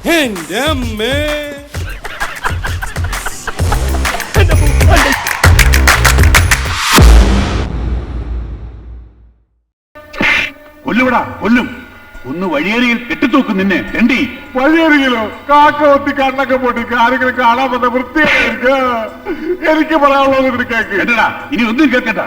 എന്റെ അമ്മേ. കൊല്ലുവിടാ, കൊല്ലും. ഒന്ന് വഴിയേറിയിൽ കെട്ടിത്തൂക്കും നിന്നെ തെണ്ടി. വഴിയേറിയില്ലോ കാക്ക ഒത്തി കണ്ണൊക്കെ പൊട്ടിക്ക് ആരെങ്കിലും കാണാൻ വന്ന വൃത്തിയായിരിക്കും. എനിക്ക് പറയാനുള്ളത് കേക്ക് കേട്ടടാ, ഇനി ഒന്നും കേൾക്കട്ട.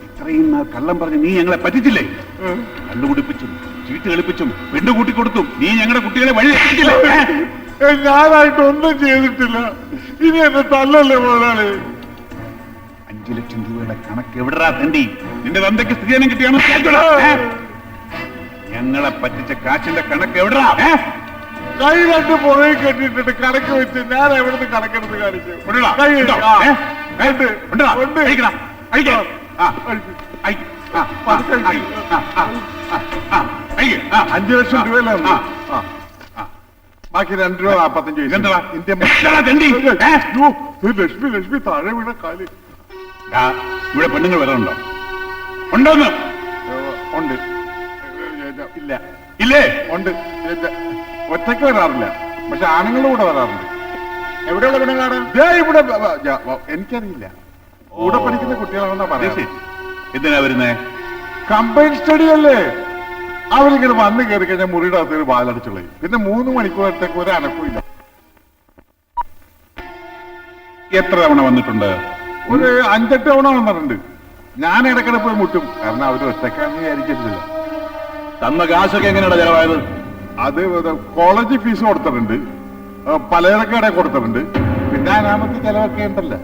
ഇത്രയും നാൾ കള്ളം പറഞ്ഞ് നീ ഞങ്ങളെ പറ്റിച്ചില്ലേ? കണ്ണു കുടിപ്പിച്ചും ചീട്ട് കളിപ്പിച്ചും പെണ്ണു കൂട്ടിക്കൊടുത്തും നീ ഞങ്ങളുടെ കുട്ടികളെ വഴി എത്തിച്ചില്ലേ? ഞാനായിട്ട് ഒന്നും ചെയ്തിട്ടില്ല. ഇനി എന്നെ തല്ലല്ലേ മുതലാളി. 5 ലക്ഷം രൂപയുടെ കണക്ക് എവിടാ തെണ്ടി? നിന്റെ തന്തയ്ക്ക് സ്ത്രീധനം കിട്ടിയാണോ? ഞങ്ങളെ പറ്റിച്ച കാശിന്റെ കണക്ക് എവിടാ? കൈ രണ്ട് പുറകെ കെട്ടിട്ടിട്ട് കണക്ക് വെച്ച് ഞാൻ എവിടുന്ന് കണക്കെടുത്ത് കാണിക്കും. അഞ്ച് ലക്ഷം രൂപയല്ലേ? ബാക്കി 2 രൂപ 45 ലക്ഷ്മി ലക്ഷ്മി താഴെ വീണ കാല്. ഇവിടെ പെണ്ണുങ്ങൾ വരാറുണ്ടോ? ഉണ്ടോന്ന്? ഉണ്ട്. ഇല്ല. ഇല്ലേ? ഉണ്ട്. ഒറ്റയ്ക്ക് വരാറില്ല, പക്ഷെ ആണുങ്ങളുടെ കൂടെ വരാറുണ്ട്. എവിടെയുള്ള പെണ്ണുങ്ങളാണ്? ഇവിടെ എനിക്കറിയില്ല. കൂടെ പഠിക്കുന്ന കുട്ടികളാണെന്നാ പറയാം. എന്തിനാ വരുന്നേ? കമ്പൈൻ സ്റ്റഡി അല്ലേ? അവരിങ്ങനെ വന്ന് കയറി കഴിഞ്ഞാൽ മുറിയുടെ അകത്ത് വാലടിച്ചുള്ളൂ. പിന്നെ 3 മണിക്കൂറത്തേക്ക് ഒരു അനക്കമില്ല. എത്ര തവണ വന്നിട്ടുണ്ട്? ഒരു 5-8 തവണ വന്നിട്ടുണ്ട്. ഞാൻ ഇടയ്ക്കിടെ പോയി മുട്ടും, കാരണം അവർ ഒറ്റക്കാന്ന് വിചാരിക്കത്തില്ല. തന്ന കാശൊക്കെ എങ്ങനെയാണ് ചെലവായത്? അത് കോളേജ് ഫീസ് കൊടുത്തിട്ടുണ്ട്, പലചരക്കട കൊടുത്തിട്ടുണ്ട്, പിന്നെ അനാമത്തെ ചെലവൊക്കെ ഉണ്ടല്ലോ.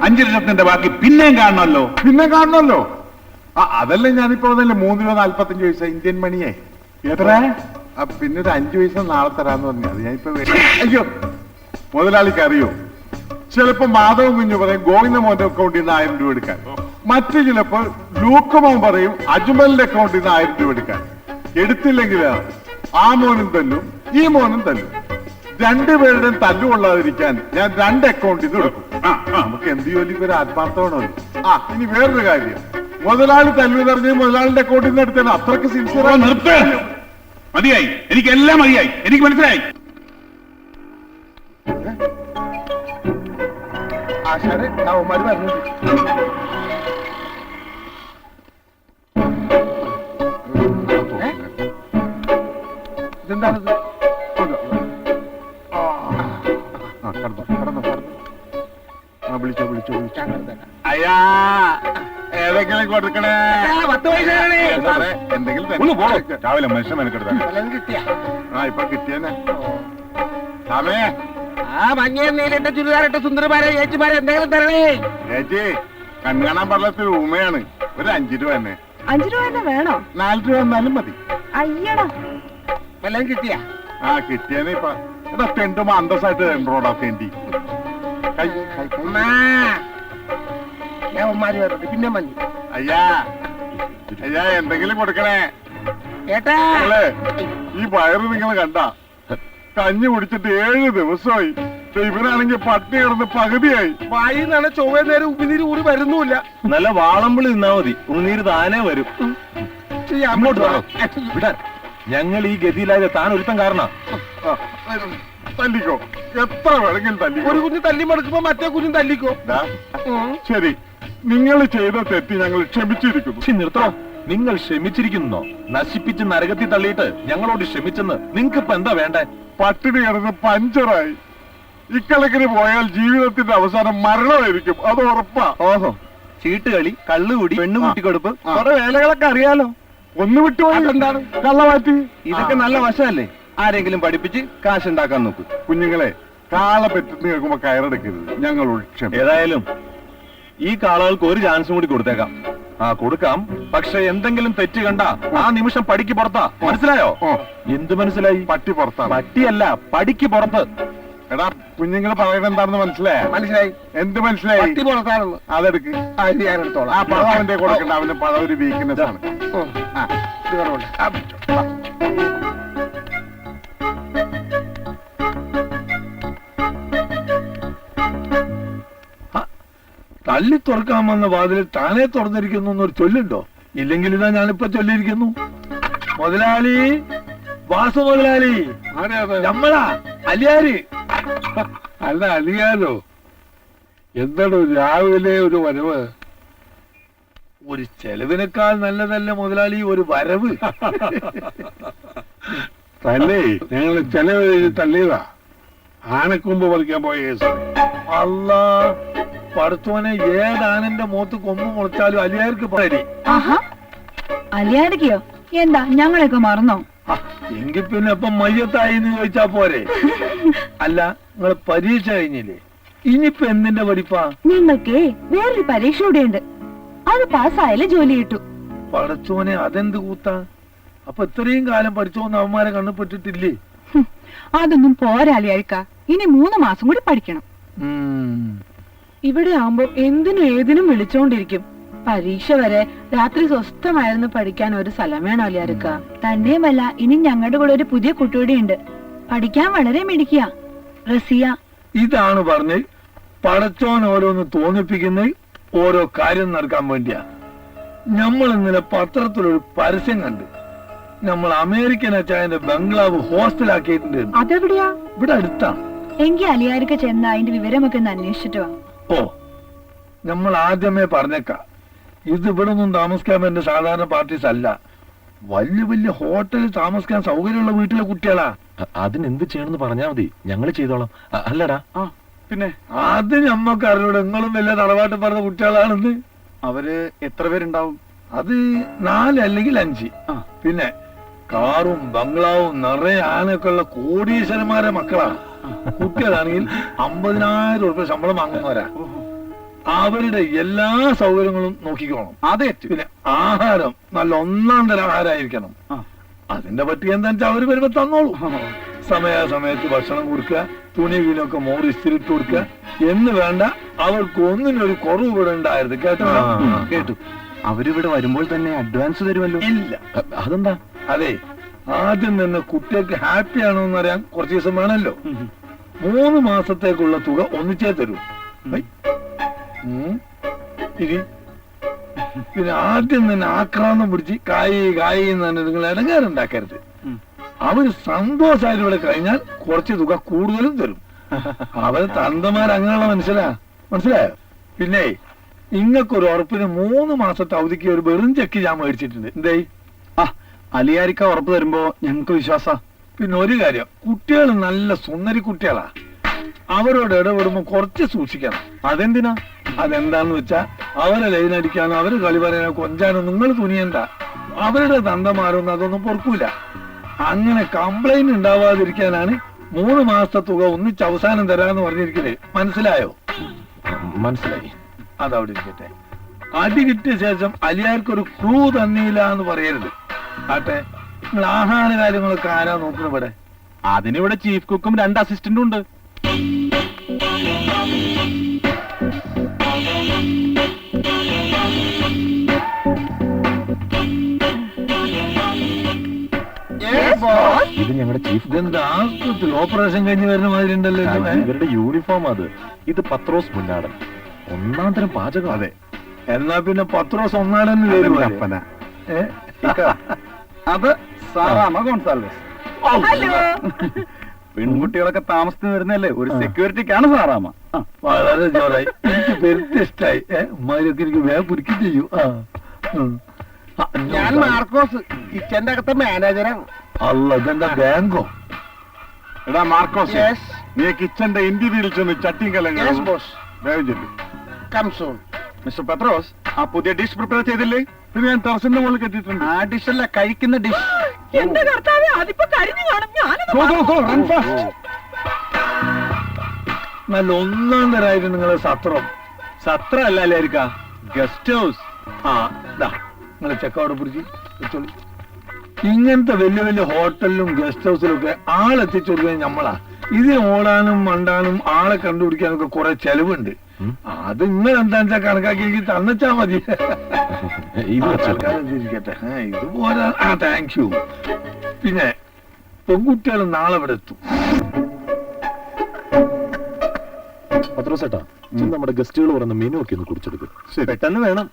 5 ലക്ഷത്തിന്റെ ബാക്കി പിന്നെയും കാണണമല്ലോ. പിന്നെ കാണണമല്ലോ. അതല്ലേ ഞാനിപ്പോ 3 രൂപ 45 പൈസ ഇന്ത്യൻ മണിയെ. എത്ര? പിന്നെ ഒരു 5 പൈസ നാളെ തരാന്ന് പറഞ്ഞു. അത് ഞാനിപ്പോ അയ്യോ, മുതലാളിക്ക് അറിയോ? ചിലപ്പോ മാധവൻ കുഞ്ഞു പറയും ഗോവിന്ദ മോന്റെ അക്കൗണ്ടിൽ നിന്ന് 1000 രൂപ എടുക്കാൻ. മറ്റു ചിലപ്പോൾ ലൂക്കമോൻ പറയും അജ്മലിന്റെ അക്കൗണ്ടിൽ നിന്ന് 1000 രൂപ എടുക്കാൻ. എടുത്തില്ലെങ്കിൽ ആ മോനും തല്ലും ഈ മോനും തല്ലും. 2 പേരുടെയും തല്ലുകൊള്ളാതിരിക്കാൻ ഞാൻ 2 അക്കൗണ്ടിൽ നിന്ന് എടുക്കും. നമുക്ക് എന്ത് ജോലിക്ക് ഒരു ആത്മാർത്ഥമാണല്ലോ. ഇനി വേറൊരു കാര്യം, മുതലാളി തല്ലു പറഞ്ഞ് മുതലാളിന്റെ അക്കൗണ്ടിൽ നിന്ന് എടുത്തത് അത്രക്ക് സിൻസിയർ. മതിയായി, എനിക്കെല്ലാം മതിയായി, എനിക്ക് മനസ്സിലായി. ആശാരെ അവന്മാര് വരുന്നുണ്ട്. ഇതെന്താണത്? വിളിച്ചോ അയ്യാ, ഏതെങ്കിലും കൊടുക്കണേ. 10 പൈസ എന്തെങ്കിലും രാവിലെ മനുഷ്യൻ മെനക്കെടുത്താ കിട്ടിയ ഇപ്പൊ കിട്ടിയെന്നെ. സമേ ഭംഗിയ നീലിട്ട ചുരിദാറിട്ട സുന്ദരമാരെ ചേച്ചിമാരെ എന്തെങ്കിലും തരണേ. ചേച്ചി, കണ്ണുകാണാൻ പറഞ്ഞ ഉമയാണ്. ഒരു 5 രൂപ തന്നെ. 5 രൂപ തന്നെ വേണോ? 4 രൂപ എന്നാലും മതി. അയ്യടാ, വല്ലതും കിട്ടിയ? കിട്ടിയെന്നെ. ഇപ്പൊ എടാ തെണ്ടുമ്പോ അന്തസ്സായിട്ട് തെണ്ടോടാ തെണ്ടി. പിന്നെ മതി. അയ്യാ അയ്യാ, എന്തെങ്കിലും കൊടുക്കണേ. ഏട്ടാ, ഈ വയറ് നിങ്ങൾ കണ്ട? കഞ്ഞി കുടിച്ചിട്ട് 7 ദിവസമായി. ഇവനാണെങ്കിൽ പട്ടി കിടന്ന് പകുതിയായി. വായിന്നാണ് ചൊവ്വ നേരം ഉമിനീര് ഊറി വരുന്നുമില്ല. നല്ല വാളമ്പിളി നിന്നാ മതി, ഉമിനീര് താനേ വരും. ഞങ്ങൾ ഈ ഗതിയിലായ താൻ ഒരുത്തം കാരണ. തല്ലിക്കോ, എത്ര വേണമെങ്കിലും തല്ലിക്കോ. ഒരു കുഞ്ഞ് തല്ലി മടുക്കുമ്പോ മറ്റേ കുഞ്ഞും തല്ലിക്കോ. ശരി, നിങ്ങൾ ചെയ്ത തെറ്റ് ഞങ്ങൾ ക്ഷമിച്ചിരിക്കുന്നു. നിർത്തോ, നിങ്ങൾ ക്ഷമിച്ചിരിക്കുന്നോ? നശിപ്പിച്ച് നരകത്തിൽ തള്ളിയിട്ട് ഞങ്ങളോട് ക്ഷമിച്ചെന്ന് നിങ്ങൾക്കിപ്പോ എന്താ വേണ്ടേ? പട്ടിണി കിടന്ന് പഞ്ചറായി. ഇക്കണക്കിന് പോയാൽ ജീവിതത്തിന്റെ അവസാനം മരണമായിരിക്കും, അത് ഉറപ്പാ. ഓഹോ, ചീട്ടുകളി, കള്ളുകൂടി, പെണ്ണു കൂട്ടിക്കൊടുപ്പ്, കുറെ വേലകളൊക്കെ അറിയാലോ. ഒന്ന് വിട്ടുപോയി. എന്താണ് കള്ളമാറ്റി? ഇതൊക്കെ നല്ല വശമല്ലേ? ആരെങ്കിലും പഠിപ്പിച്ച് കാശുണ്ടാക്കാൻ നോക്കൂ. കുഞ്ഞുങ്ങളെ, കാള പെറ്റെന്ന് കേൾക്കുമ്പോ കയറെടുക്കരുത്. ഞങ്ങൾ ക്ഷമ. ഏതായാലും ഈ കാളകൾക്ക് ഒരു ചാൻസും കൂടി കൊടുത്തേക്കാം. കൊടുക്കാം, പക്ഷെ എന്തെങ്കിലും തെറ്റ് കണ്ട ആ നിമിഷം പടിക്ക് പുറത്താ. മനസ്സിലായോ? എന്ത് മനസ്സിലായി? പട്ടി പുറത്താണ്. പട്ടിയല്ല, പടിക്ക് പുറത്ത്. എടാ, കുഞ്ഞുങ്ങൾ പറയുന്നത് എന്താണെന്ന് മനസ്സിലായി? എന്ത് മനസ്സിലായി? പട്ടി പുറത്താണെന്ന്. അതെടുക്ക്. ഞാനെടുത്തോളാം. ആ പഴം അവന്റെ കൊടുക്കണ്ട, അവന്റെ പഴം ഒരു വീക്ക്നെസ് ആണ്. തല്ലി തുറക്കാമെന്ന വാതിൽ താനേ തുറന്നിരിക്കുന്നു എന്നൊരു ചൊല്ലുണ്ടോ? ഇല്ലെങ്കിൽ ഇതാ ഞാനിപ്പോ ചൊല്ലിയിരിക്കുന്നു. മുതലാളി, വാസു മുതലാളി, ആരാ അത്? നമ്മളാ അലിയാര്. അല്ല അറിയാലോ, എന്താണ് രാവിലെ ഒരു വരവ്? ഒരു ചെലവിനേക്കാൾ നല്ലതല്ല മുതലാളി ഒരു വരവ്. തന്നെ ഞങ്ങൾ ചെലവ് തള്ളിയതാ, ആനക്കൊമ്പ് പറിക്കാൻ പോയ കേസ്. അല്ലാ പടുത്തോനെ, ഏതാനന്റെ മുഖത്ത് കൊമ്പ് മുളച്ചാലും അലിയാർക്ക് പരി. ആഹാ, അലിയാടിക്കയോ? എന്താ ഞങ്ങളെയൊക്കെ മറന്നോ? എങ്കിൽ പിന്നെ ഇപ്പൊ മയ്യത്തായി എന്ന് ചോദിച്ചാ പോരെ? അല്ല, നിങ്ങള് പരീക്ഷ കഴിഞ്ഞില്ലേ, ഇനിയിപ്പൊ എന്തിന്റെ പഠിപ്പാ? ഞങ്ങൾക്ക് വേറൊരു പരീക്ഷ കൂടെ ഉണ്ട്, അത് പാസ്സായാലും ജോലി കിട്ടു. പടച്ചോനെ, അതെന്ത് കൂത്താ? അപ്പൊ ഇത്രയും കാലം പഠിച്ചോന്ന് അവന്മാരെ കണ്ണുപെട്ടിട്ടില്ലേ? അതൊന്നും പോരാ അലിയാഴ്ക്ക, ഇനി 3 മാസം കൂടി പഠിക്കണം. ഇവിടെ ആവുമ്പോ എന്തിനും ഏതിനും വിളിച്ചോണ്ടിരിക്കും. പരീക്ഷ വരെ രാത്രി സ്വസ്ഥമായിരുന്നു പഠിക്കാൻ ഒരു സ്ഥലം വേണോ അലിയാർക്ക? തന്നെയുമല്ല, ഇനി ഞങ്ങളുടെ കൂടെ ഒരു പുതിയ കുട്ടിയുടെ ഉണ്ട്, പഠിക്കാൻ വളരെ മിടിക്കുക, റസിയ. ഇതാണ് പറഞ്ഞ് പടച്ചോൻ ഓരോന്ന് തോന്നിപ്പിക്കുന്ന ഓരോ കാര്യം നടക്കാൻ വേണ്ടിയാ. നമ്മൾ ഇന്നലെ പത്രത്തിലൊരു പരസ്യം കണ്ട്, നമ്മൾ അമേരിക്കൻ അച്ചായന്റെ ബംഗ്ലാവ് ഹോസ്റ്റലാക്കിയിട്ടുണ്ട്. അതെവിടെയാ? ഇവിടെ അടുത്താണ്. എങ്കിൽ അലിയാർക്ക് ചെന്ന് അതിന്റെ വിവരമൊക്കെ ഒന്ന് അന്വേഷിച്ചിട്ട് വാ. ഓ, നമ്മൾ ആദ്യമേ പറഞ്ഞേക്കാം, ഇത് ഇവിടെ ഒന്നും താമസിക്കാൻ പറ്റുന്ന സാധാരണ പാർട്ടീസ് അല്ല. വലിയ വലിയ ഹോട്ടലിൽ താമസിക്കാൻ സൗകര്യമുള്ള വീട്ടിലെ കുട്ടികളാ. അതിനെന്ത് ചെയ്യണമെന്ന് പറഞ്ഞാ മതി, ഞങ്ങൾ ചെയ്തോളാം. അല്ലടാ? പിന്നെ അത് ഞമ്മക്ക് അറിയൂടെ, നിങ്ങളും വലിയ തറവാട്ട് പറഞ്ഞ കുട്ടികളാണെന്ന്. അവര് എത്ര പേരുണ്ടാവും? അത് 4 അല്ലെങ്കിൽ 5. പിന്നെ കാറും ബംഗ്ലാവും നിറയെ ആനയൊക്കെ ഉള്ള കോടീശ്വരന്മാരെ മക്കളാ. കുട്ടികളാണെങ്കിൽ 50,000 രൂപ ശമ്പളം വാങ്ങുന്നവരാ. അവരുടെ എല്ലാ സൗകര്യങ്ങളും നോക്കിക്കോണം. അതെ. പിന്നെ ആഹാരം നല്ല 1-ാം തരം ആഹാരമായിരിക്കണം. അതിന്റെ പറ്റി എന്താ വെച്ചാൽ അവര് വരുമ്പോ തന്നോളൂ. സമയാസമയത്ത് ഭക്ഷണം കൊടുക്കുക, തുണി വീണൊക്കെ മോറി ഇസ്തിരിട്ട് കൊടുക്കുക എന്ന് വേണ്ട. അവർക്ക് ഒന്നിനൊരു കുറവ് ഇവിടെ ഉണ്ടായിരുന്നു. കേട്ടോ? കേട്ടു. അവരിവിടെ വരുമ്പോൾ തന്നെ അഡ്വാൻസ് തരുമല്ലോ? ഇല്ല. അതെന്താ? അതെ, ആദ്യം തന്നെ കുട്ടികൾക്ക് ഹാപ്പി ആണോ എന്ന് അറിയാൻ കുറച്ച് ദിവസം വേണമല്ലോ. 3 മാസത്തേക്കുള്ള തുക ഒന്നിച്ചേ തരൂ. ഇനി പിന്നെ ആദ്യം തന്നെ ആക്രാന്തം പിടിച്ച് കായി എന്ന് തന്നെ നിങ്ങൾ ഇടങ്ങാറുണ്ടാക്കരുത്. അവര് സന്തോഷമായിട്ട് ഇവിടെ കഴിഞ്ഞാൽ കുറച്ച് തുക കൂടുതലും തരും. അവര് തന്തമാർ അങ്ങനെയുള്ള മനസ്സിലായോ? പിന്നെ ഇങ്ങക്കൊരു ഉറപ്പിന് 3 മാസത്തെ അവധിക്ക് ഒരു വെറും ചെക്ക് ഞാൻ മേടിച്ചിട്ടുണ്ട്. എന്തേ? അലിയാരിക്ക ഉറപ്പ് തരുമ്പോ ഞങ്ങക്ക് വിശ്വാസ. പിന്നെ ഒരു കാര്യം, കുട്ടികൾ നല്ല സുന്ദരി കുട്ടികളാ. അവരോട് ഇടപെടുമ്പോ കുറച്ച് സൂക്ഷിക്കണം. അതെന്തിനാ? അതെന്താന്ന് വെച്ചാ അവരെ ലൈനടിക്കാനോ അവര് കളി പറയാനോ കൊഞ്ചാനോ നിങ്ങൾ തുനിയണ്ട. അവരുടെ തന്തമാരൊന്നും അതൊന്നും പൊറുക്കൂല. അങ്ങനെ കംപ്ലൈന്റ് ഉണ്ടാവാതിരിക്കാനാണ് 3 മാസത്തെ തുക ഒന്നിച്ച് അവസാനം തരാന്ന് പറഞ്ഞിരിക്കണേ. മനസ്സിലായോ? മനസ്സിലായി. അതവിടെ ഇരിക്കട്ടെ. അടി കിട്ടിയ ശേഷം അലിയാർക്കൊരു ക്ലൂ തന്നില്ല എന്ന് പറയരുത്. ആട്ടെ, നിങ്ങൾ ആഹാര കാര്യങ്ങളൊക്കെ ആരാ നോക്കുന്നത് ഇവിടെ? അതിനിവിടെ ചീഫ് കുക്കും 2 അസിസ്റ്റന്റും ഉണ്ട്. ഇത് ഞങ്ങളുടെ ചീഫ്. ഇതെന്താ ആസ്പത്രിയിൽ ഓപ്പറേഷൻ കഴിഞ്ഞ് വരുന്ന മാതിരി ഉണ്ടല്ലോ. ഇവരുടെ യൂണിഫോം അത്. ഇത് പത്രോസ് മുന്നാടൻ, 1-ാം തരം പാചകം. അതെ. എന്നാ പിന്നെ പത്രോസ് ഒന്നാടെന്ന് വരും. അത് സാറാമ ഗോൺസാൽവസ്. പെൺകുട്ടികളൊക്കെ താമസത്തിന് വരുന്നല്ലേ, ഒരു സെക്യൂരിറ്റിക്കാണ് സാറാമ. വളരെ ജോറായി, എനിക്ക് പെരുത്ത് ഇഷ്ടായി. ഉമ്മാരൊക്കെ എനിക്ക് വേഗം പുരുക്കി ചെയ്യൂ. ഞാൻ മാർക്കോസ്, കിച്ചന്റെ അകത്തെ മാനേജറാണ്. അല്ല, ഇതെന്താ ബാങ്കോ? എടാ മാർക്കോസ്, നീ കിച്ചന്റെ ഇന്റീരിയറിൽ ചെന്ന് ചട്ടിയും കലങ്ങൾ വേഗം ചെല്ലു. മിസ്റ്റർ പത്രോസ്, ആ പുതിയ ഡിഷ് പ്രിപ്പയർ ചെയ്തില്ലേ? പിന്നെ ഞാൻ ടെറസിന്റെ മുകളിൽ കെട്ടിയിട്ടുണ്ട്. ആ ഡിഷ് അല്ല, കഴിക്കുന്ന ഡിഷ്. എന്റെ കർത്താവേ, അതിപ്പോ കരിഞ്ഞു കാണും. നല്ല 1-ാം തരായിരുന്നു നിങ്ങളെ സത്രം. സത്ര അല്ല അല്ലായിരിക്ക, ഗസ്റ്റ് ഹൗസ്. നിങ്ങളെ ചെക്കവിടെ പിടിച്ച് വെച്ചോളി. ഇങ്ങനത്തെ വലിയ വലിയ ഹോട്ടലിലും ഗസ്റ്റ് ഹൗസിലും ഒക്കെ ആളെത്തിച്ചു കൊടുക്കാൻ നമ്മളാ. ഇതിന് ഓടാനും മണ്ടാനും ആളെ കണ്ടുപിടിക്കാനൊക്കെ കുറെ ചെലവുണ്ട്. അത് നിങ്ങൾ എന്താണെന്ന് വെച്ചാൽ കണക്കാക്കി എനിക്ക് തന്നച്ചാ മതി. ഇരിക്കട്ടെ, ഇത് പോരാ. Thank you. പിന്നെ പെൺകുട്ടികൾ നാളെ ഇവിടെ എത്തും. പത്രോസ് ഏട്ടാ, നമ്മുടെ ഗസ്റ്റുകൾ പറയുന്ന മെനു ഒക്കെ ഒന്ന് കുറിച്ചെടുക്കും. പെട്ടെന്ന് വേണം.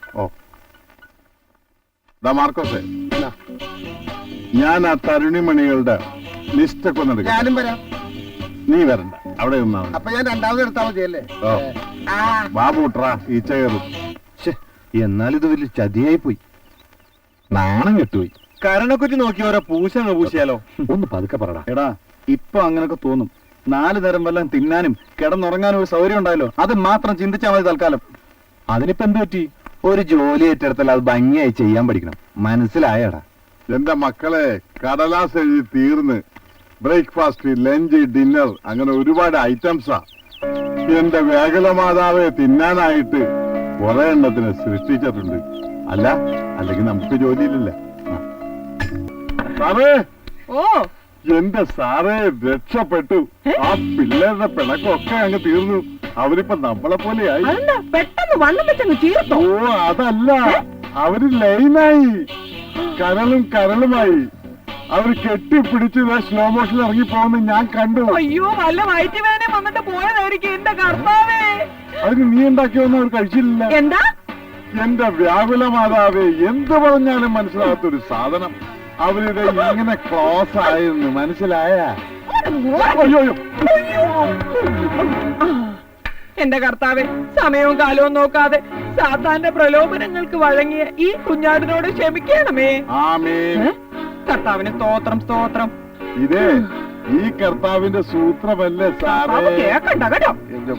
മാർക്കോസേ, ഞാൻ ആ തരുണിമണികളുടെ ലിസ്റ്റ് ഒക്കെ ഒന്ന് എടുക്കാം. ഞാനും വരാം. നീ വരണ്ട, അവിടെ നിന്നാ മതി. അപ്പൊ ഞാൻ രണ്ടാമത് എടുത്താൽ മതിയല്ലേ? ഓ ബാബൂട്രാ ഈ ചെയറും. എന്നാലിത് വലിയ ചതിയായി പോയി, നാണം കെട്ടുപോയി. കരണക്കുറ്റി നോക്കി ഓരോ പൂശങ്ങ് പൂശിയാലോ? ഒന്ന് പതുക്കെ പറടാ. എടാ ഇപ്പൊ അങ്ങനൊക്കെ തോന്നും. 4 നേരം വല്ലതും തിന്നാനും കിടന്നുറങ്ങാനും ഒരു സൗകര്യം ഉണ്ടായല്ലോ, അത് മാത്രം ചിന്തിച്ചാൽ മതി തൽക്കാലം. അതിനിപ്പോ എന്ത് പറ്റി? ഒരു ജോലി ഏറ്റെടുത്താൽ അത് ഭംഗിയായി ചെയ്യാൻ പഠിക്കണം, മനസ്സിലായടാ? എന്റെ മക്കളെ, കടലാസ് എഴുതി തീർന്ന് ബ്രേക്ക്ഫാസ്റ്റ്, ലഞ്ച്, ഡിന്നർ അങ്ങനെ ഒരുപാട് ഐറ്റംസാ എന്റെ വേഗലമാതാവെ തിന്നാനായിട്ട് കുറെ എണ്ണത്തിന് സൃഷ്ടിച്ചിട്ടുണ്ട്. അല്ല അല്ലെങ്കിൽ നമുക്ക് ജോലിയിലില്ല. സാറേ, ഓ എന്റെ സാറേ രക്ഷപ്പെട്ടു. ആ പിള്ളേരുടെ പിണക്കമൊക്കെ അങ്ങ് തീർന്നു. അവരിപ്പോ നമ്മളെ പോലെയായി. അതെന്താ പെട്ടെന്ന് വണ്ണം വെച്ചങ്ങ് തീർത്തോ? ഓ അതല്ല, അവര് ലൈനായി, കരളുമായി. അവര് കെട്ടിപ്പിടിച്ച് സ്ലോ മോഷൻ ഇറങ്ങി പോകുന്ന ഞാൻ കണ്ടു. അയ്യോ, വല്ല വയറ്റുവേദന വന്നിട്ട് പോയതായിരിക്കും. എന്റെ കർത്താവേ, അതിന് നീ ഉണ്ടാക്കിയൊന്നും അവർ കഴിച്ചില്ല. എന്താ? എന്റെ വ്യാകുല മാതാവേ, എന്ത് പറഞ്ഞാലും മനസ്സിലാകാത്തൊരു സാധനം. അവരുടെ ഇങ്ങനെ ക്ലോസ് ആയിരുന്നു, മനസ്സിലായ? എന്റെ കർത്താവേ, സമയവും കാലവും നോക്കാതെ സാത്താന്റെ പ്രലോഭനങ്ങൾക്ക് വഴങ്ങിയ ഈ കുഞ്ഞാടിനോട് ക്ഷമിക്കണമേ. ആമേൻ. കർത്താവിന് സ്തോത്രം, സ്തോത്രം. ഇതേ ഈ കർത്താവിന്റെ സൂത്രമല്ലേ സാറേ? കേക്കണ്ട കേട്ടോ. എന്റെ